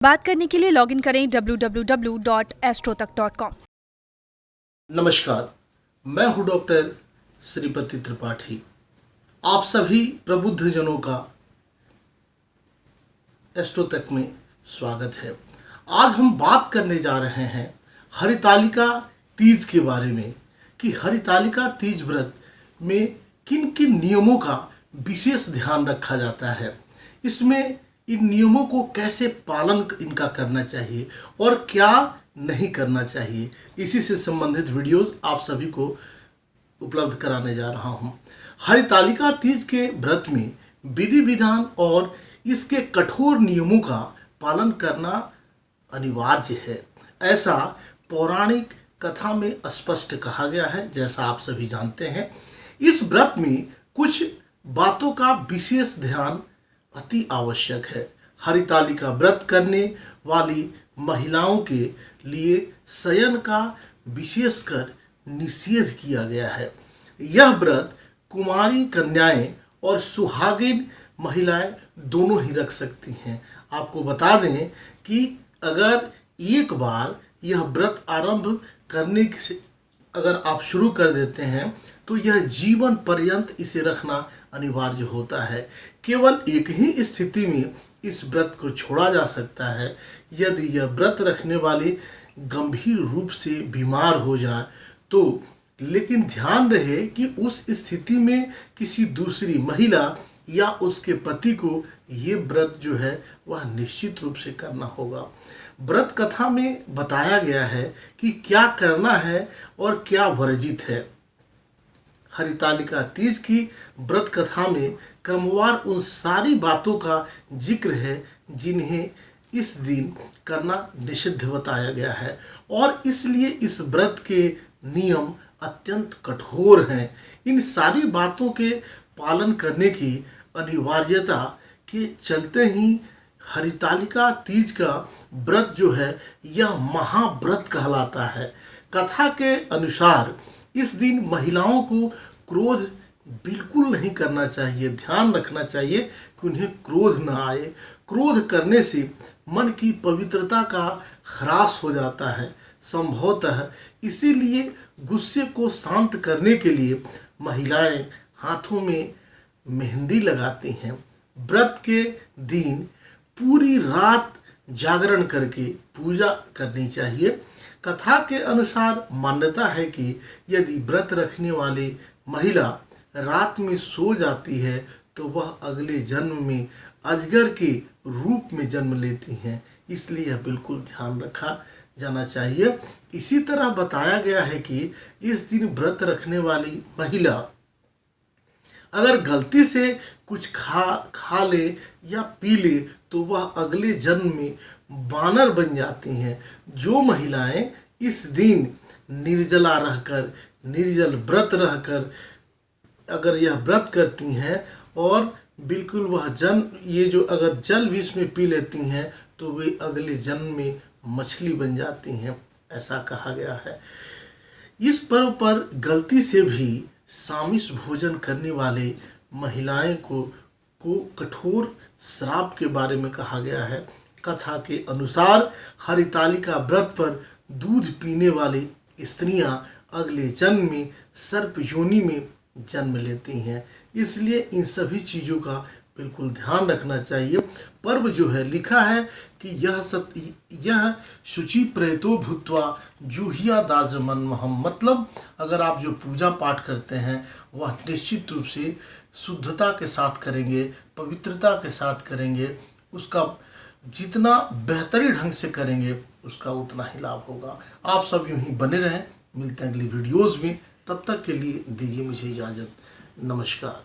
बात करने के लिए लॉगिन करें www.astrotak.com। नमस्कार, मैं हूं डॉक्टर श्रीपति त्रिपाठी। आप सभी प्रबुद्ध जनों का एस्ट्रोतक में स्वागत है। आज हम बात करने जा रहे हैं हरितालिका तीज के बारे में कि हरितालिका तीज व्रत में किन किन नियमों का विशेष ध्यान रखा जाता है, इसमें इन नियमों को कैसे पालन इनका करना चाहिए और क्या नहीं करना चाहिए, इसी से संबंधित वीडियोस आप सभी को उपलब्ध कराने जा रहा हूं। हरितालिका तीज के व्रत में विधि विधान और इसके कठोर नियमों का पालन करना अनिवार्य है, ऐसा पौराणिक कथा में स्पष्ट कहा गया है। जैसा आप सभी जानते हैं, इस व्रत में कुछ बातों का विशेष ध्यान अति आवश्यक है। हरितालिका व्रत करने वाली महिलाओं के लिए शयन का विशेषकर निषेध किया गया है। यह व्रत कुमारी कन्याएं और सुहागिन महिलाएं दोनों ही रख सकती हैं। आपको बता दें कि अगर एक बार यह व्रत आरंभ करने से अगर आप शुरू कर देते हैं तो यह जीवन पर्यंत इसे रखना अनिवार्य होता है। केवल एक ही स्थिति में इस व्रत को छोड़ा जा सकता है, यदि यह व्रत रखने वाले गंभीर रूप से बीमार हो जाए तो। लेकिन ध्यान रहे कि उस स्थिति में किसी दूसरी महिला या उसके पति को ये व्रत जो है वह निश्चित रूप से करना होगा। व्रत कथा में बताया गया है कि क्या करना है और क्या वर्जित है। हरितालिका तीज की व्रत कथा में क्रमवार उन सारी बातों का जिक्र है जिन्हें इस दिन करना निषिद्ध बताया गया है, और इसलिए इस व्रत के नियम अत्यंत कठोर हैं। इन सारी बातों के पालन करने की अनिवार्यता के चलते ही हरितालिका तीज का व्रत जो है यह महाव्रत कहलाता है। कथा के अनुसार इस दिन महिलाओं को क्रोध बिल्कुल नहीं करना चाहिए। ध्यान रखना चाहिए कि उन्हें क्रोध न आए। क्रोध करने से मन की पवित्रता का ह्रास हो जाता है संभवतः। इसीलिए गुस्से को शांत करने के लिए महिलाएं हाथों में मेहंदी लगाती हैं। व्रत के दिन पूरी रात जागरण करके पूजा करनी चाहिए। कथा के अनुसार मान्यता है कि यदि व्रत रखने वाली महिला रात में सो जाती है तो वह अगले जन्म में अजगर के रूप में जन्म लेती हैं, इसलिए यह बिल्कुल ध्यान रखा जाना चाहिए। इसी तरह बताया गया है कि इस दिन व्रत रखने वाली महिला अगर गलती से कुछ खा ले या पी ले तो वह अगले जन्म में बानर बन जाती हैं। जो महिलाएं इस दिन निर्जला रहकर, निर्जल व्रत रहकर अगर यह व्रत करती हैं और बिल्कुल वह ये जो अगर जल भी इसमें पी लेती हैं तो वे अगले जन्म में मछली बन जाती हैं, ऐसा कहा गया है। इस पर्व पर गलती से भी सामिष भोजन करने वाले महिलाएं को कठोर श्राप के बारे में कहा गया है। कथा के अनुसार हरितालिका व्रत पर दूध पीने वाली स्त्रियां अगले जन्म में सर्प योनि में जन्म लेती हैं, इसलिए इन सभी चीज़ों का बिल्कुल ध्यान रखना चाहिए। पर्व जो है लिखा है कि यह शुचि प्रेतो भूत्वा जूहिया दाजमन महम, मतलब अगर आप जो पूजा पाठ करते हैं वह निश्चित रूप से शुद्धता के साथ करेंगे, पवित्रता के साथ करेंगे, उसका जितना बेहतरीन ढंग से करेंगे उसका उतना ही लाभ होगा। आप सब यूं ही बने रहें। मिलते हैं अगली वीडियोज़ में, तब तक के लिए दीजिए मुझे इजाज़त। नमस्कार।